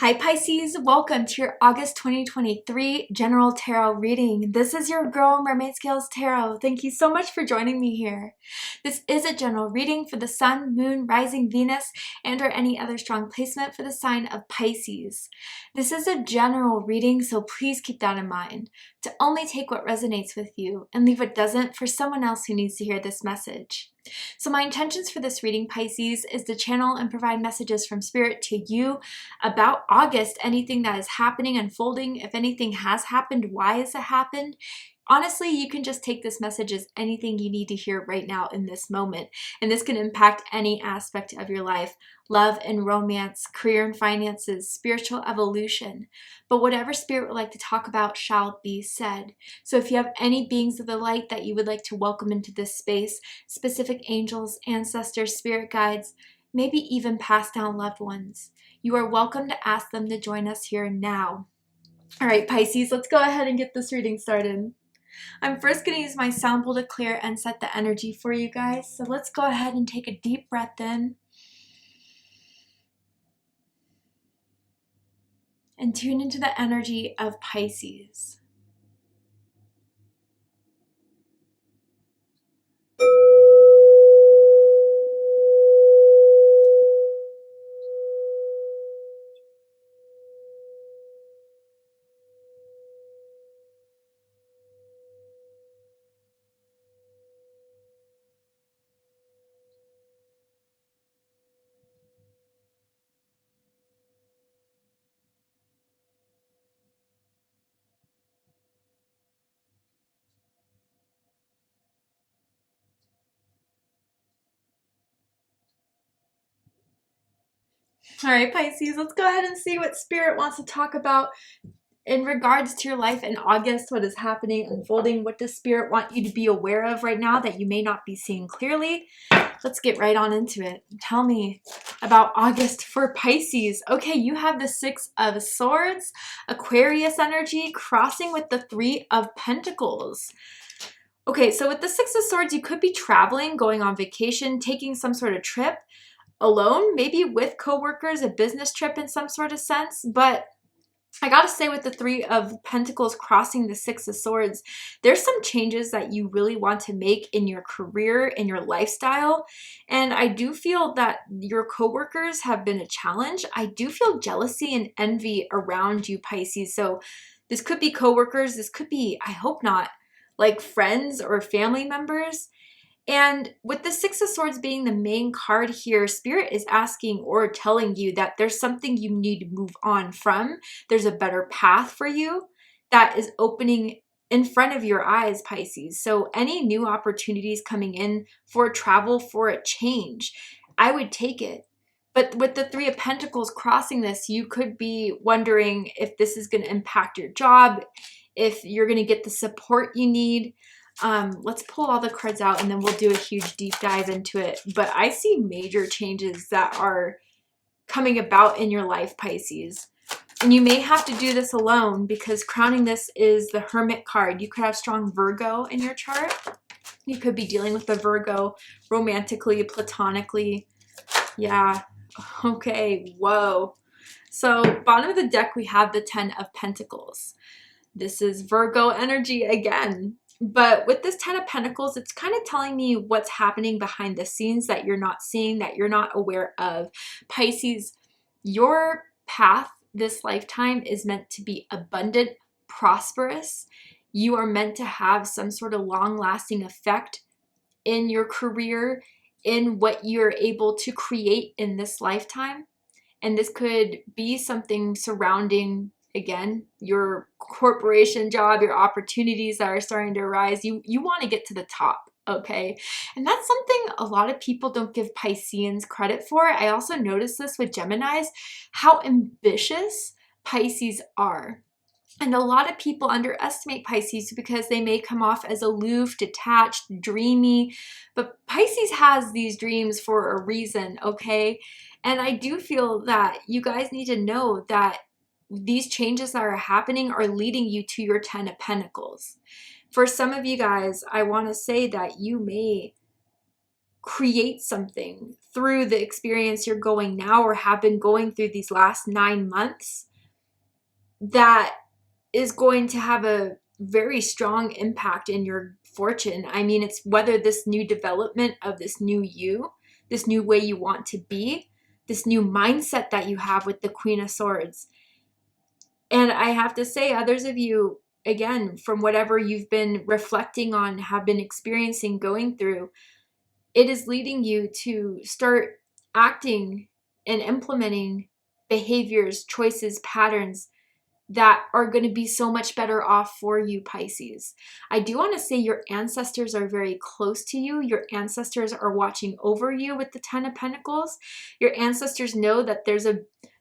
Hi Pisces, welcome to your August 2023 General Tarot reading. This is your girl Mermaid Scales Tarot. Thank you so much for joining me here. This is a general reading for the Sun, Moon, Rising, Venus, and or any other strong placement for the sign of Pisces. This is a general reading, so please keep that in mind. To only take what resonates with you and leave what doesn't for someone else who needs to hear this message. So my intentions for this reading, Pisces, is to channel and provide messages from Spirit to you about August, anything that is happening, unfolding. If anything has happened, why has it happened? Honestly, you can just take this message as anything you need to hear right now in this moment. And this can impact any aspect of your life: love and romance, career and finances, spiritual evolution. But whatever Spirit would like to talk about shall be said. So if you have any beings of the light that you would like to welcome into this space, specific angels, ancestors, spirit guides, maybe even passed down loved ones, you are welcome to ask them to join us here now. All right, Pisces, let's go ahead and get this reading started. I'm first going to use my sound bowl to clear and set the energy for you guys. So let's go ahead and take a deep breath in and tune into the energy of Pisces. All right, Pisces, let's go ahead and see what Spirit wants to talk about in regards to your life in August. What is happening, unfolding? What does Spirit want you to be aware of right now that you may not be seeing clearly? Let's get right on into it. Tell me about August for Pisces. Okay, you have the Six of Swords, Aquarius energy, crossing with the Three of Pentacles. Okay, so with the Six of Swords, you could be traveling, going on vacation, taking some sort of trip alone, maybe with coworkers, a business trip in some sort of sense. But I gotta say, with the Three of Pentacles crossing the Six of Swords, there's some changes that you really want to make in your career, in your lifestyle. And I do feel that your coworkers have been a challenge. I do feel jealousy and envy around you, Pisces. So this could be coworkers. This could be, I hope not, like friends or family members. And with the Six of Swords being the main card here, Spirit is asking or telling you that there's something you need to move on from. There's a better path for you that is opening in front of your eyes, Pisces. So any new opportunities coming in for travel, for a change, I would take it. But with the Three of Pentacles crossing this, you could be wondering if this is going to impact your job, if you're going to get the support you need. Let's pull all the cards out and then we'll do a huge deep dive into it. But I see major changes that are coming about in your life, Pisces. And you may have to do this alone because crowning this is the Hermit card. You could have strong Virgo in your chart. You could be dealing with the Virgo romantically, platonically. Yeah. Okay. Whoa. So bottom of the deck, we have the Ten of Pentacles. This is Virgo energy again. But with this Ten of Pentacles, it's kind of telling me what's happening behind the scenes that you're not seeing, that you're not aware of. Pisces, your path this lifetime is meant to be abundant, prosperous. You are meant to have some sort of long-lasting effect in your career, in what you're able to create in this lifetime. And this could be something surrounding, again, your corporation job, your opportunities that are starting to arise. You want to get to the top, okay? And that's something a lot of people don't give Pisceans credit for. I also noticed this with Geminis, how ambitious Pisces are. And a lot of people underestimate Pisces because they may come off as aloof, detached, dreamy. But Pisces has these dreams for a reason, okay? And I do feel that you guys need to know that these changes that are happening are leading you to your Ten of Pentacles. For some of you guys, I want to say that you may create something through the experience you're going now or have been going through these last 9 months that is going to have a very strong impact in your fortune. I mean, it's whether this new development of this new you, this new way you want to be, this new mindset that you have with the Queen of Swords. And I have to say, others of you, again, from whatever you've been reflecting on, have been experiencing, going through, it is leading you to start acting and implementing behaviors, choices, patterns that are going to be so much better off for you, Pisces. I do want to say your ancestors are very close to you. Your ancestors are watching over you with the Ten of Pentacles. Your ancestors know that there's a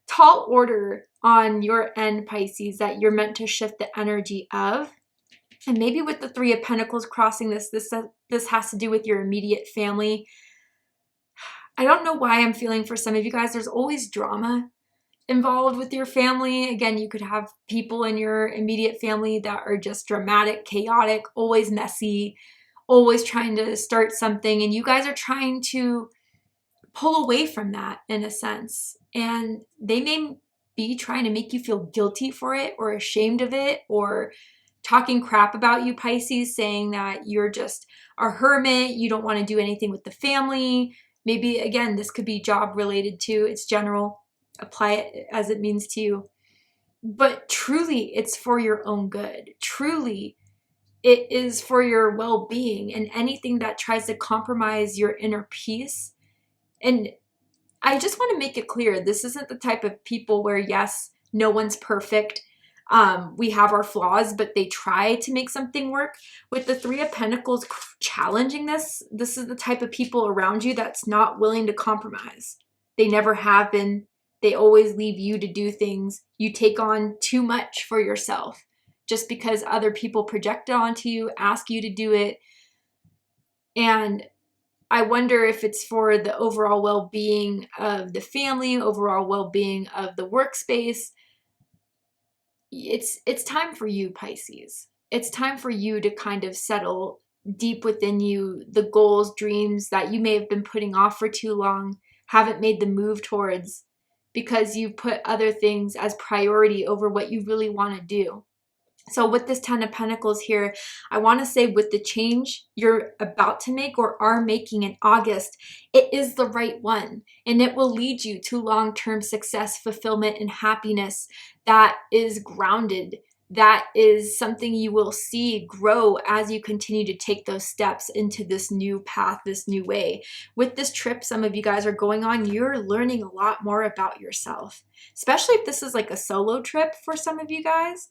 tall order on your end, Pisces, that you're meant to shift the energy of. And maybe with the Three of Pentacles crossing this has to do with your immediate family. I don't know why I'm feeling for some of you guys, there's always drama involved with your family. Again, you could have people in your immediate family that are just dramatic, chaotic, always messy, always trying to start something. And you guys are trying to pull away from that in a sense. And they may be trying to make you feel guilty for it or ashamed of it or talking crap about you, Pisces, saying that you're just a hermit, you don't want to do anything with the family. Maybe, again, this could be job related too. It's general. Apply it as it means to you. But truly, it's for your own good. Truly, it is for your well-being, and anything that tries to compromise your inner peace. And I just want to make it clear, this isn't the type of people where, yes, no one's perfect. We have our flaws, but they try to make something work. With the Three of Pentacles challenging this is the type of people around you that's not willing to compromise. They never have been. They always leave you to do things. You take on too much for yourself just because other people project it onto you, ask you to do it. And I wonder if it's for the overall well-being of the family, overall well-being of the workspace. It's time for you, Pisces. It's time for you to kind of settle deep within you the goals, dreams that you may have been putting off for too long, haven't made the move towards, because you've put other things as priority over what you really want to do. So with this Ten of Pentacles here, I want to say with the change you're about to make or are making in August, it is the right one. And it will lead you to long-term success, fulfillment, and happiness that is grounded. That is something you will see grow as you continue to take those steps into this new path, this new way. With this trip some of you guys are going on, you're learning a lot more about yourself, especially if this is like a solo trip for some of you guys.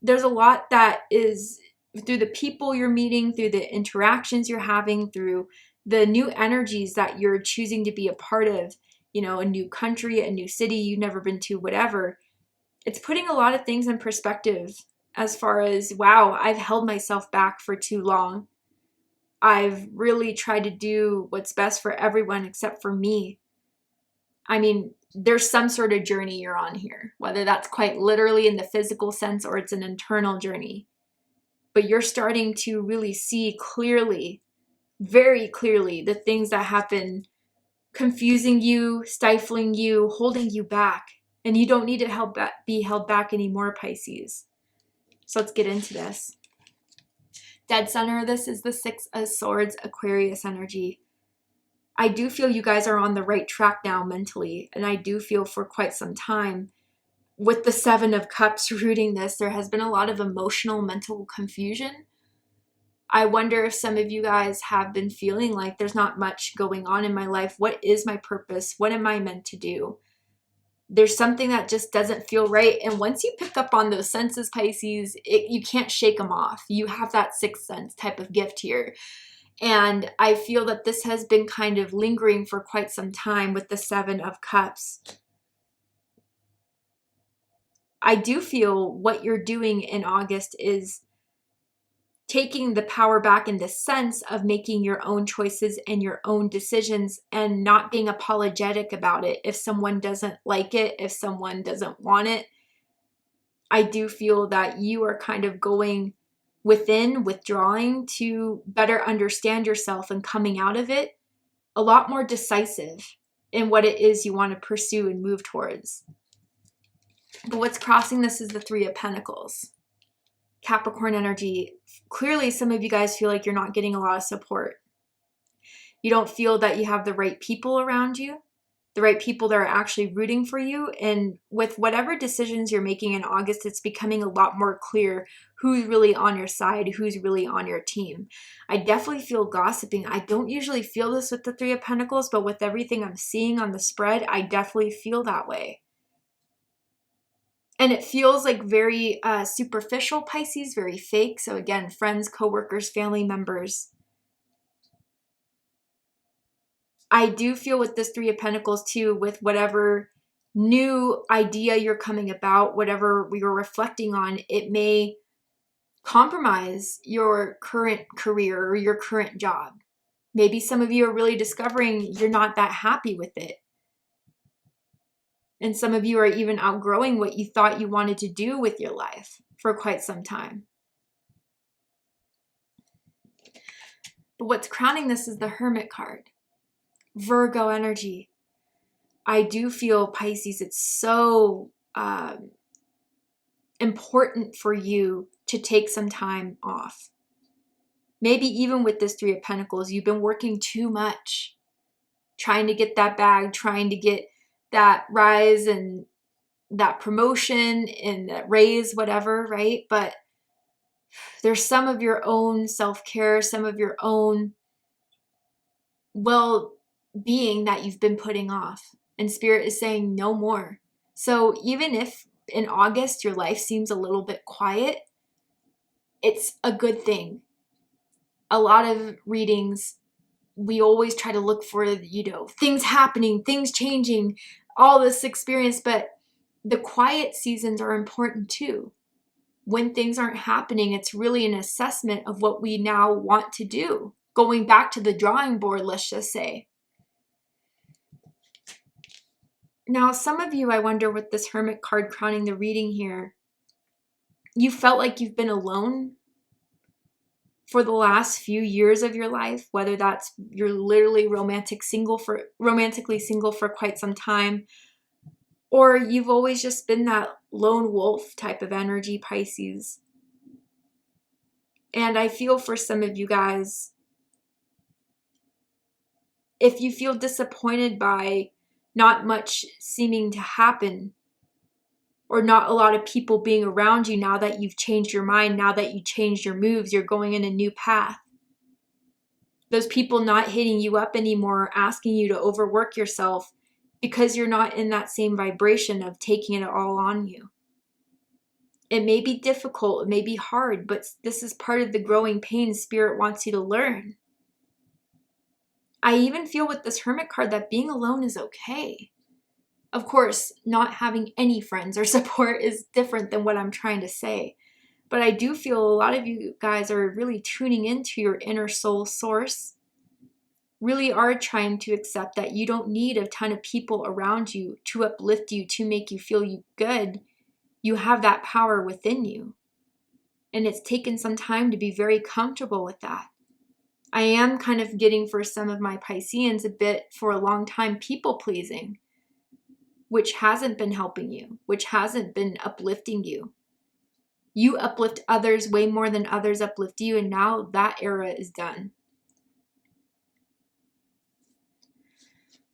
There's a lot that is through the people you're meeting, through the interactions you're having, through the new energies that you're choosing to be a part of, you know, a new country, a new city you've never been to, whatever. It's putting a lot of things in perspective as far as, wow, I've held myself back for too long. I've really tried to do what's best for everyone except for me. I mean, there's some sort of journey you're on here, whether that's quite literally in the physical sense or it's an internal journey. But you're starting to really see clearly, very clearly, the things that have been confusing you, stifling you, holding you back. And you don't need to be held back anymore, Pisces. So let's get into this. Dead center of this is the Six of Swords, Aquarius energy. I do feel you guys are on the right track now mentally, and I do feel for quite some time with the Seven of Cups rooting this, there has been a lot of emotional, mental confusion. I wonder if some of you guys have been feeling like there's not much going on in my life. What is my purpose? What am I meant to do? There's something that just doesn't feel right. And once you pick up on those senses, Pisces, you can't shake them off. You have that sixth sense type of gift here. And I feel that this has been kind of lingering for quite some time with the Seven of Cups. I do feel what you're doing in August is taking the power back in the sense of making your own choices and your own decisions and not being apologetic about it. If someone doesn't like it, if someone doesn't want it, I do feel that you are kind of going within, withdrawing to better understand yourself and coming out of it a lot more decisive in what it is you want to pursue and move towards. But what's crossing this is the Three of Pentacles. Capricorn energy. Clearly, some of you guys feel like you're not getting a lot of support. You don't feel that you have the right people around you, the right people that are actually rooting for you. And with whatever decisions you're making in August, it's becoming a lot more clear who's really on your side, who's really on your team. I definitely feel gossiping. I don't usually feel this with the Three of Pentacles, but with everything I'm seeing on the spread, I definitely feel that way. And it feels like very superficial, Pisces, very fake. So again, friends, coworkers, family members. I do feel with this Three of Pentacles too, with whatever new idea you're coming about, whatever you're reflecting on, it may compromise your current career or your current job. Maybe some of you are really discovering you're not that happy with it. And some of you are even outgrowing what you thought you wanted to do with your life for quite some time. But what's crowning this is the Hermit card. Virgo energy. I do feel, Pisces, it's so important for you to take some time off. Maybe even with this Three of Pentacles, you've been working too much, trying to get that bag, trying to get that rise and that promotion and that raise, whatever, right? But there's some of your own self-care, some of your own well-being that you've been putting off. And Spirit is saying no more. So even if in August your life seems a little bit quiet, it's a good thing. A lot of readings, we always try to look for, things happening, things changing, all this experience, but the quiet seasons are important too. When things aren't happening, it's really an assessment of what we now want to do. Going back to the drawing board, let's just say. Now, some of you, I wonder, with this Hermit card crowning the reading here, you felt like you've been alone for the last few years of your life, whether that's you're literally romantically single for quite some time, or you've always just been that lone wolf type of energy, Pisces. And I feel for some of you guys, if you feel disappointed by not much seeming to happen, or not a lot of people being around you now that you've changed your mind, now that you changed your moves, you're going in a new path. Those people not hitting you up anymore, asking you to overwork yourself because you're not in that same vibration of taking it all on you. It may be difficult, it may be hard, but this is part of the growing pain Spirit wants you to learn. I even feel with this Hermit card that being alone is okay. Of course, not having any friends or support is different than what I'm trying to say. But I do feel a lot of you guys are really tuning into your inner soul source. Really are trying to accept that you don't need a ton of people around you to uplift you, to make you feel good. You have that power within you. And it's taken some time to be very comfortable with that. I am kind of getting, for some of my Pisceans, a bit for a long time people pleasing, which hasn't been helping you, which hasn't been uplifting you. You uplift others way more than others uplift you, and now that era is done.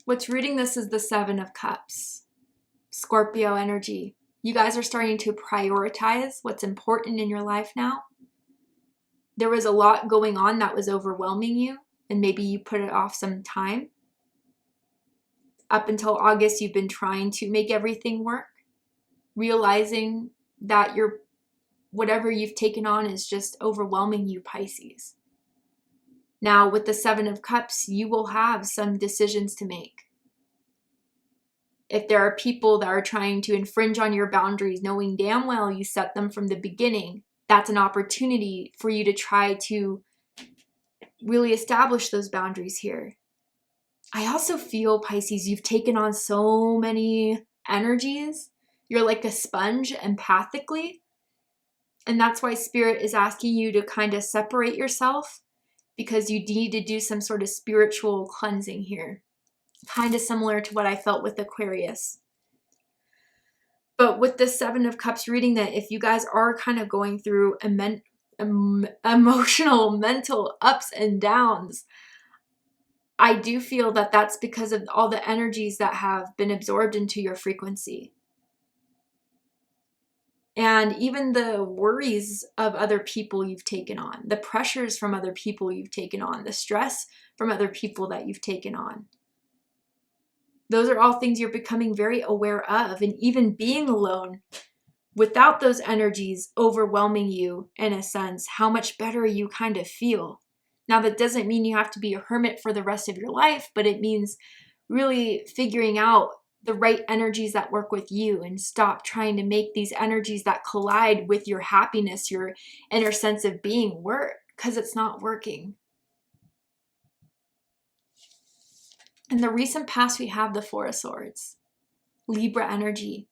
What's rooting this is the Seven of Cups. Scorpio energy. You guys are starting to prioritize what's important in your life now. There was a lot going on that was overwhelming you, and maybe you put it off some time. Up until August, you've been trying to make everything work, realizing that whatever you've taken on is just overwhelming you, Pisces. Now, with the Seven of Cups, you will have some decisions to make. If there are people that are trying to infringe on your boundaries, knowing damn well you set them from the beginning, that's an opportunity for you to try to really establish those boundaries here. I also feel, Pisces, you've taken on so many energies. You're like a sponge empathically. And that's why Spirit is asking you to kind of separate yourself, because you need to do some sort of spiritual cleansing here. Kind of similar to what I felt with Aquarius. But with the Seven of Cups reading, that if you guys are kind of going through emotional, mental ups and downs, I do feel that that's because of all the energies that have been absorbed into your frequency. And even the worries of other people you've taken on, the pressures from other people you've taken on, the stress from other people that you've taken on. Those are all things you're becoming very aware of. And even being alone without those energies overwhelming you, in a sense, how much better you kind of feel. Now, that doesn't mean you have to be a hermit for the rest of your life, but it means really figuring out the right energies that work with you, and stop trying to make these energies that collide with your happiness, your inner sense of being, work, because it's not working. In the recent past, we have the Four of Swords, Libra energy.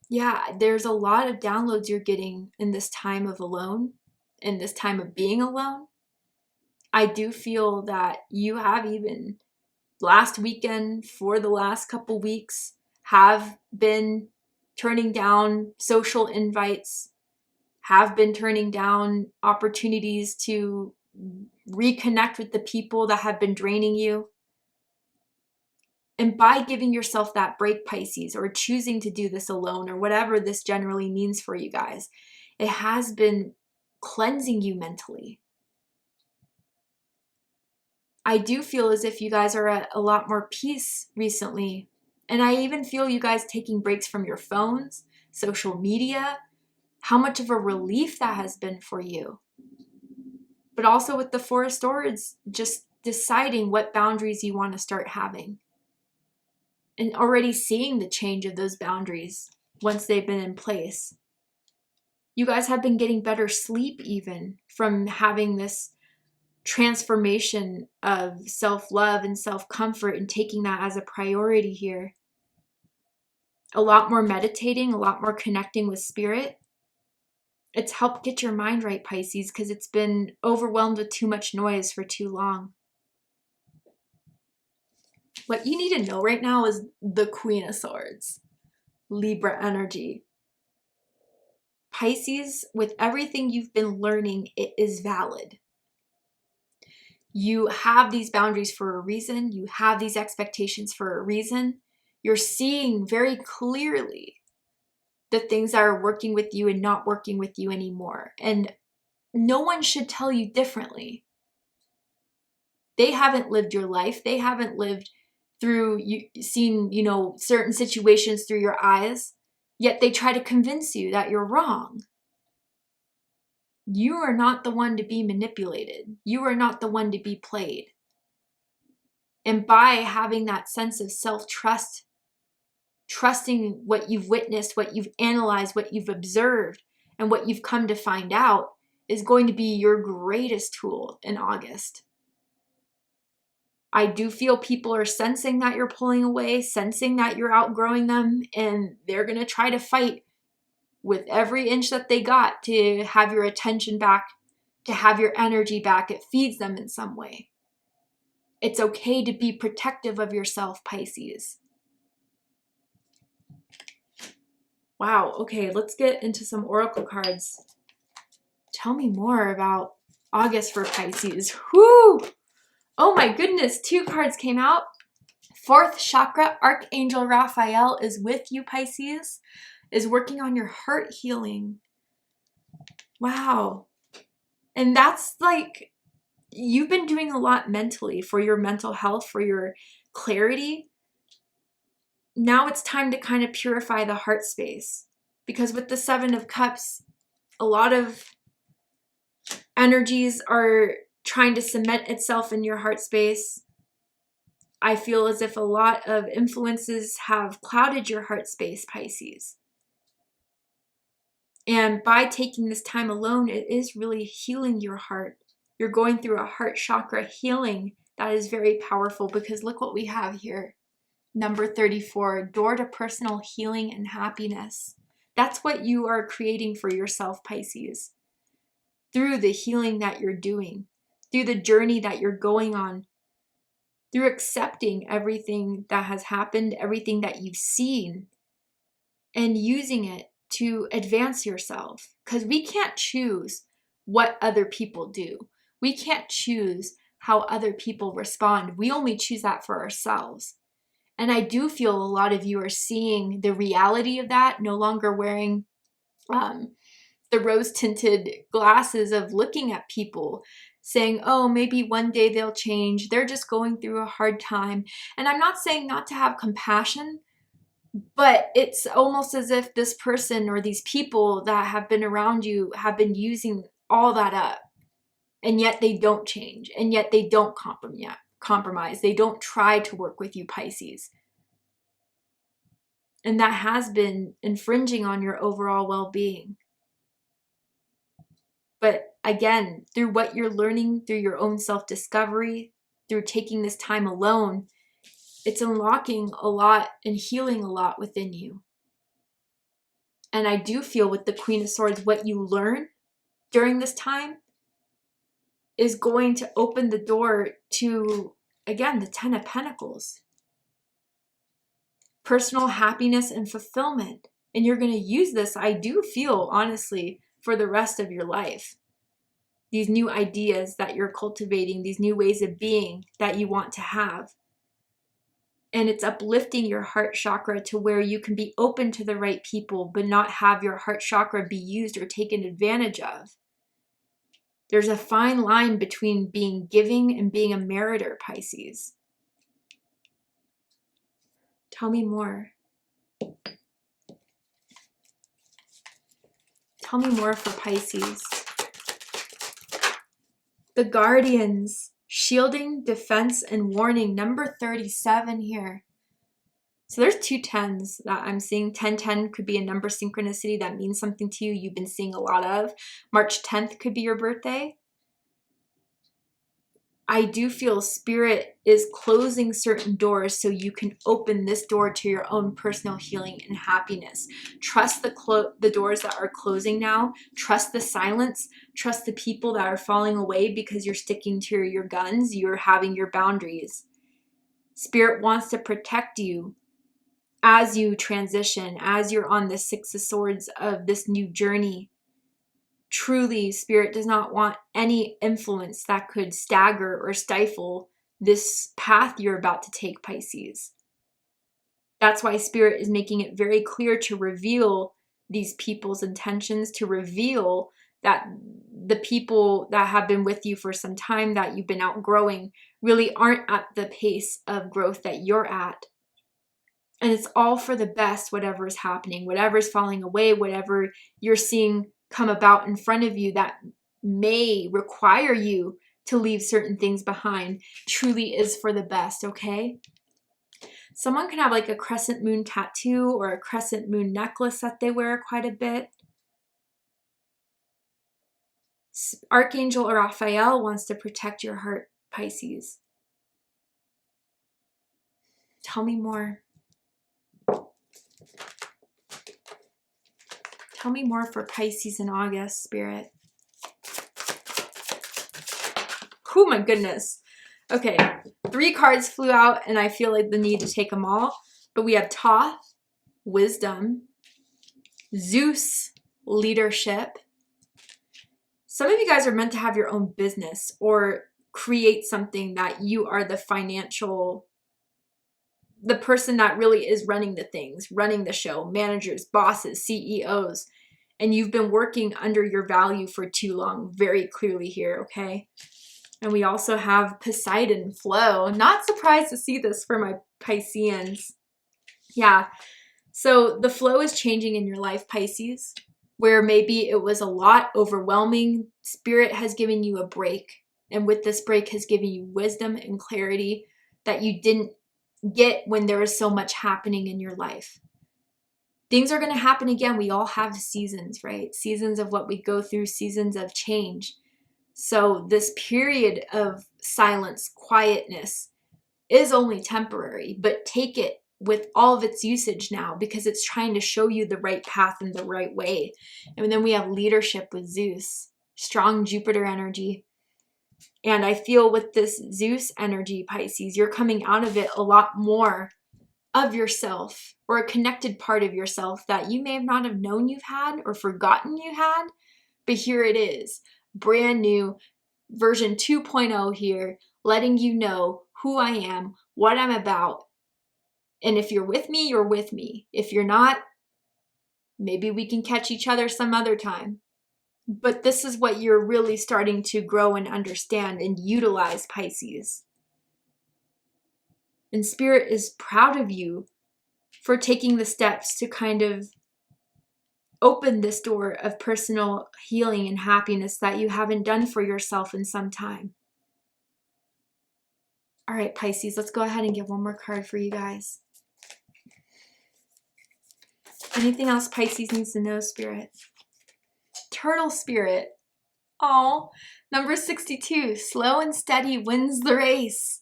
Yeah, there's a lot of downloads you're getting in this time of alone, in this time of being alone. I do feel that you have, even last weekend, for the last couple weeks, have been turning down social invites, have been turning down opportunities to reconnect with the people that have been draining you. And by giving yourself that break, Pisces, or choosing to do this alone, or whatever this generally means for you guys, it has been cleansing you mentally. I do feel as if you guys are at a lot more peace recently. And I even feel you guys taking breaks from your phones, social media, how much of a relief that has been for you. But also with the Four of Swords, just deciding what boundaries you want to start having. And already seeing the change of those boundaries once they've been in place. You guys have been getting better sleep even from having this transformation of self-love and self-comfort, and taking that as a priority here. A lot more meditating, a lot more connecting with spirit. It's helped get your mind right, Pisces, because it's been overwhelmed with too much noise for too long. What you need to know right now is the Queen of Swords, Libra energy. Pisces, with everything you've been learning, it is valid. You have these boundaries for a reason. You have these expectations for a reason. You're seeing very clearly the things that are working with you and not working with you anymore. And no one should tell you differently. They haven't lived your life. They haven't lived through, seen, certain situations through your eyes, yet they try to convince you that you're wrong. You are not the one to be manipulated. You are not the one to be played. And by having that sense of self-trust, trusting what you've witnessed, what you've analyzed, what you've observed, and what you've come to find out, is going to be your greatest tool in August. I do feel people are sensing that you're pulling away, sensing that you're outgrowing them, and they're going to try to fight with every inch that they got to have your attention back, to have your energy back. It feeds them in some way. It's okay to be protective of yourself, Pisces. Wow, okay, let's get into some oracle cards. Tell me more about August for Pisces. Whoo! Oh my goodness, 2 cards came out. 4th chakra, Archangel Raphael is with you, Pisces, is working on your heart healing. Wow. And that's like, you've been doing a lot mentally for your mental health, for your clarity. Now it's time to kind of purify the heart space, because with the 7 of Cups, a lot of energies are trying to cement itself in your heart space. I feel as if a lot of influences have clouded your heart space, Pisces. And by taking this time alone, it is really healing your heart. You're going through a heart chakra healing that is very powerful, because look what we have here. Number 34, door to personal healing and happiness. That's what you are creating for yourself, Pisces. through the healing that you're doing, through the journey that you're going on, through accepting everything that has happened, everything that you've seen, and using it to advance yourself. Because we can't choose what other people do. We can't choose how other people respond. We only choose that for ourselves. And I do feel a lot of you are seeing the reality of that, no longer wearing the rose-tinted glasses of looking at people, saying, oh, maybe one day they'll change. They're just going through a hard time. And I'm not saying not to have compassion, but it's almost as if this person or these people that have been around you have been using all that up. And yet they don't change. And yet they don't compromise. They don't try to work with you, Pisces. And that has been infringing on your overall well-being. But again, through what you're learning, through your own self-discovery, through taking this time alone, it's unlocking a lot and healing a lot within you. And I do feel with the Queen of Swords, what you learn during this time is going to open the door to, again, the Ten of Pentacles. Personal happiness and fulfillment. And you're going to use this, I do feel, honestly, for the rest of your life. These new ideas that you're cultivating, these new ways of being that you want to have. And it's uplifting your heart chakra to where you can be open to the right people, but not have your heart chakra be used or taken advantage of. There's a fine line between being giving and being a meritor, Pisces. Tell me more. Tell me more for Pisces. The Guardians, shielding, defense, and warning. Number 37 here. So there's two 10s that I'm seeing. 1010 could be a number synchronicity that means something to you. You've been seeing a lot of. March 10th could be your birthday. I do feel Spirit is closing certain doors so you can open this door to your own personal healing and happiness. Trust the doors that are closing now. Trust the silence. Trust the people that are falling away because you're sticking to your guns. You're having your boundaries. Spirit wants to protect you as you transition, as you're on the Six of Swords of this new journey. Truly, Spirit does not want any influence that could stagger or stifle this path you're about to take, Pisces. That's why Spirit is making it very clear to reveal these people's intentions, to reveal that the people that have been with you for some time that you've been outgrowing really aren't at the pace of growth that you're at. And it's all for the best, whatever is happening, whatever is falling away, whatever you're seeing come about in front of you that may require you to leave certain things behind, truly is for the best, okay? Someone can have like a crescent moon tattoo or a crescent moon necklace that they wear quite a bit. Archangel Raphael wants to protect your heart, Pisces. Tell me more. Tell me more for Pisces in August, Spirit. Oh my goodness. Okay, 3 cards flew out and I feel like the need to take them all. But we have Thoth, wisdom, Zeus, leadership. Some of you guys are meant to have your own business or create something that you are the person that really is running the things, running the show, managers, bosses, CEOs, and you've been working under your value for too long, very clearly here, okay? And we also have Poseidon, flow. Not surprised to see this for my Pisceans. Yeah, so the flow is changing in your life, Pisces, where maybe it was a lot overwhelming. Spirit has given you a break, and with this break has given you wisdom and clarity that you didn't get when there is so much happening in your life. Things are going to happen again. We all have seasons, right? Seasons of what we go through, seasons of change. So this period of silence, quietness is only temporary, but take it with all of its usage now because it's trying to show you the right path and the right way. And then we have leadership with Zeus, strong Jupiter energy. And I feel with this Zeus energy, Pisces, you're coming out of it a lot more of yourself, or a connected part of yourself that you may have not have known you've had or forgotten you had. But here it is, brand new, version 2.0 here, letting you know who I am, what I'm about. And if you're with me, you're with me. If you're not, maybe we can catch each other some other time. But this is what you're really starting to grow and understand and utilize, Pisces. And Spirit is proud of you for taking the steps to kind of open this door of personal healing and happiness that you haven't done for yourself in some time. All right, Pisces, let's go ahead and get one more card for you guys. Anything else Pisces needs to know, Spirit? Turtle Spirit. Oh, number 62, slow and steady wins the race.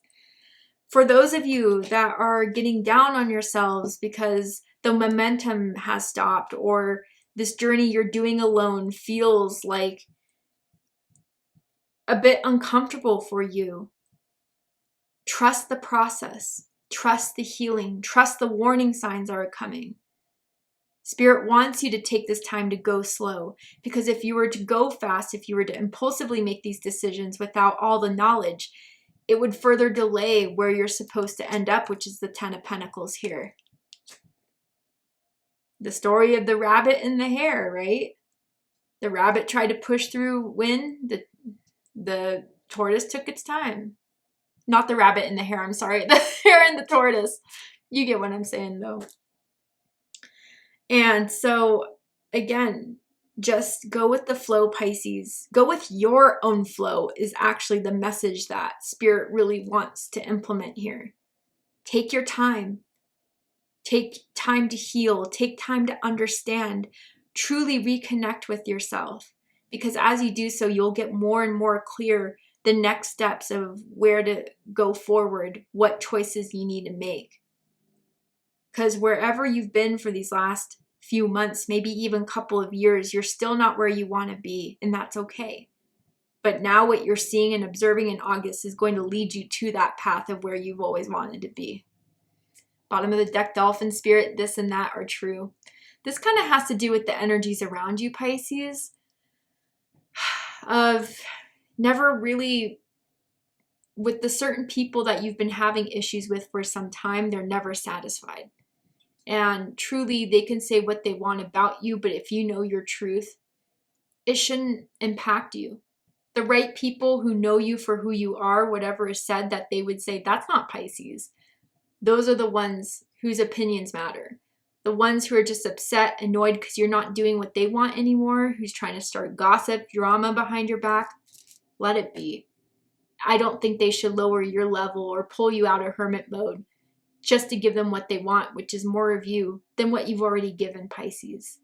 For those of you that are getting down on yourselves because the momentum has stopped, or this journey you're doing alone feels like a bit uncomfortable for you, trust the process, trust the healing, trust the warning signs are coming. Spirit wants you to take this time to go slow, because if you were to go fast, if you were to impulsively make these decisions without all the knowledge, it would further delay where you're supposed to end up, which is the 10 of Pentacles here. The story of the rabbit and the hare, right? The rabbit tried to push through wind. The tortoise took its time. Not the rabbit and the hare, I'm sorry. The hare and the tortoise. You get what I'm saying, though. And so, again, just go with the flow, Pisces. Go with your own flow is actually the message that Spirit really wants to implement here. Take your time. Take time to heal. Take time to understand. Truly reconnect with yourself. Because as you do so, you'll get more and more clear the next steps of where to go forward, what choices you need to make. Because wherever you've been for these last few months, maybe even couple of years, you're still not where you want to be, and that's okay. But now what you're seeing and observing in August is going to lead you to that path of where you've always wanted to be. Bottom of the deck, Dolphin Spirit, this and that are true. This kind of has to do with the energies around you, Pisces, of never really, with the certain people that you've been having issues with for some time, they're never satisfied. And truly, they can say what they want about you, but if you know your truth, it shouldn't impact you. The right people who know you for who you are, whatever is said that they would say, that's not Pisces. Those are the ones whose opinions matter. The ones who are just upset, annoyed because you're not doing what they want anymore, who's trying to start gossip, drama behind your back, let it be. I don't think they should lower your level or pull you out of hermit mode just to give them what they want, which is more of you than what you've already given, Pisces.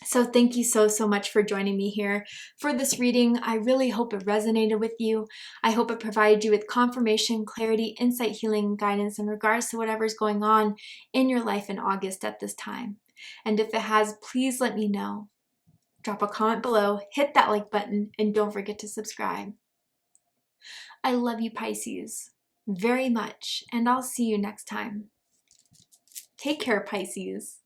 So thank you so much for joining me here for this reading. I really hope it resonated with you. I hope it provided you with confirmation, clarity, insight, healing, guidance in regards to whatever's going on in your life in August at this time. And if it has, please let me know. Drop a comment below, hit that like button, and don't forget to subscribe. I love you, Pisces, very much, and I'll see you next time. Take care, Pisces.